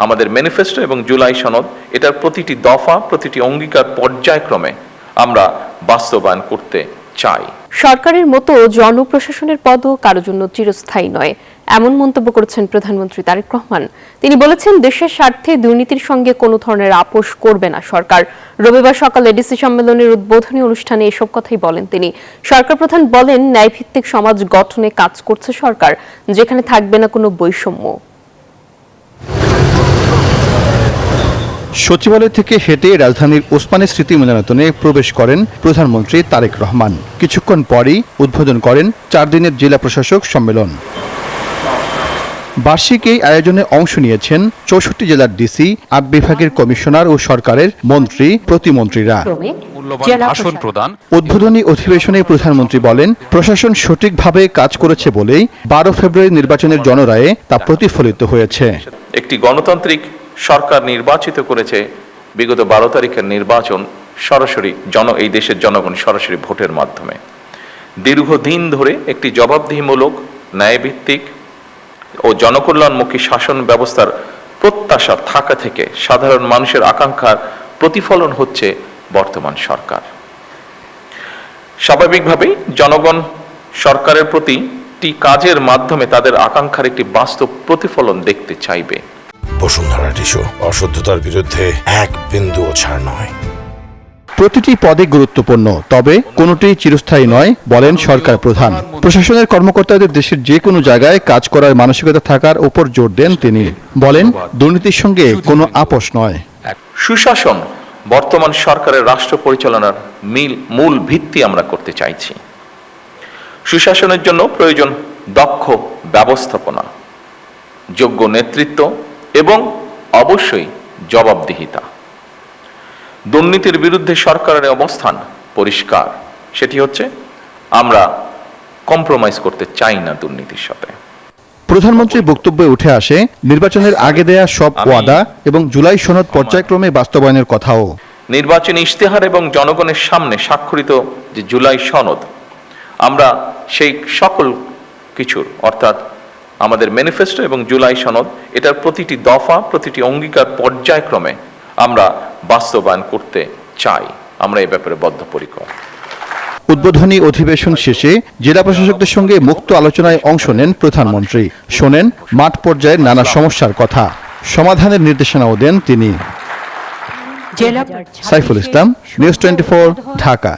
আমাদের ম্যানিফেস্টো এবং জুলাই সনদ এটার প্রতিটি দফা, প্রতিটি অঙ্গীকার পর্যায়ক্রমে আমরা বাস্তবায়ন করতে চাই। সরকারের মতো জনপ্রশাসনের পদও কারো জন্য চিরস্থায়ী নয়, এমন মন্তব্য করেছেন প্রধানমন্ত্রী তারেক রহমান। তিনি বলেছেন, দেশের স্বার্থে দুর্নীতির সঙ্গে কোনো ধরনের আপোষ করবে না সরকার। রবিবার সকালে ডিসি সম্মেলনের উদ্বোধনী অনুষ্ঠানে এসব কথাই বলেন তিনি। সরকার প্রধান বলেন, ন্যায়ভিত্তিক সমাজ গঠনে কাজ করছে সরকার, যেখানে থাকবে না কোনো বৈষম্য। সচিবালয় থেকে হেঁটে রাজধানীর ওসমানী স্মৃতি মিলনায়তনে প্রবেশ করেন প্রধানমন্ত্রী তারেক রহমান। কিছুক্ষণ পরই উদ্বোধন করেন 4 দিনের জেলা প্রশাসক সম্মেলন। বার্ষিক এই আয়োজনে অংশ নিয়েছেন 64 জেলার ডিসি, 8 বিভাগের কমিশনার ও সরকারের মন্ত্রী, প্রতিমন্ত্রীরা। উদ্বোধনী অধিবেশনে প্রধানমন্ত্রী বলেন, প্রশাসন সঠিকভাবে কাজ করেছে বলেই 12 ফেব্রুয়ারি নির্বাচনের জনরায়ে তা প্রতিফলিত হয়েছে। একটি গণতান্ত্রিক সরকার নির্বাচিত করেছে বিগত 12 তারিখের নির্বাচন সরাসরি এই দেশের জনগণ সরাসরি ভোটের মাধ্যমে। দীর্ঘদিন ধরে একটি জবাবদিহিমূলক, ন্যায়ভিত্তিক ও জনকল্যাণমুখী শাসন ব্যবস্থার প্রত্যাশা থাকা থেকে সাধারণ মানুষের আকাঙ্ক্ষার প্রতিফলন হচ্ছে বর্তমান সরকার। স্বাভাবিকভাবেই জনগণ সরকারের প্রতিটি কাজের মাধ্যমে তাদের আকাঙ্ক্ষার একটি বাস্তব প্রতিফলন দেখতে চাইবে। বসুন্ধরা টিস্যু, অশুদ্ধতার বিরুদ্ধে এক বিন্দুও ছাড় নয়। প্রতিটি পদে গুরুত্বপূর্ণ, তবে কোনোটি চিরস্থায়ী নয় বলেন সরকার প্রধান। প্রশাসনের কর্মকর্তাদের দেশের যে কোনো জায়গায় কাজ করার মানসিকতা থাকার উপর জোর দেন তিনি। বলেন, দুর্নীতির সঙ্গে কোনো আপোষ নয়। সুশাসন বর্তমান সরকারের রাষ্ট্র পরিচালনার মূল ভিত্তি আমরা করতে চাইছি। সুশাসনের জন্য প্রয়োজন দক্ষ ব্যবস্থাপনা, যোগ্য নেতৃত্ব এবং অবশ্যই জবাবদিহিতা। দুর্নীতির বিরুদ্ধে সরকারের অবস্থান পরিষ্কার, সেটি হচ্ছে আমরা কম্প্রোমাইজ করতে চাই না দুর্নীতির সাথে। প্রধানমন্ত্রীর বক্তব্যে উঠে আসে নির্বাচনের আগে দেয়া সব ওয়াদা এবং জুলাই সনদ পর্যায়ক্রমে বাস্তবায়নের কথাও। নির্বাচনী ইশতেহার এবং জনগণের সামনে স্বাক্ষরিত যে জুলাই সনদ, আমরা সেই সকল কিছুর অর্থাৎ আমাদের ম্যানিফেস্টো এবং জুলাই সনদ এটার প্রতিটি দফা, প্রতিটি অঙ্গীকার পর্যায়ক্রমে আমরা বাস্তবায়ন করতে চাই। আমরা এই ব্যাপারে বদ্ধপরিকর। উদ্বোধনী অধিবেশন শেষে জেলা প্রশাসকদের সঙ্গে মুক্ত আলোচনায় অংশ নেন প্রধানমন্ত্রী। শোনেন মাঠ পর্যায়ের নানা সমস্যার কথা, সমাধানের নির্দেশনাও দেন তিনি। সাইফুল ইসলাম, নিউজ 24, ঢাকা।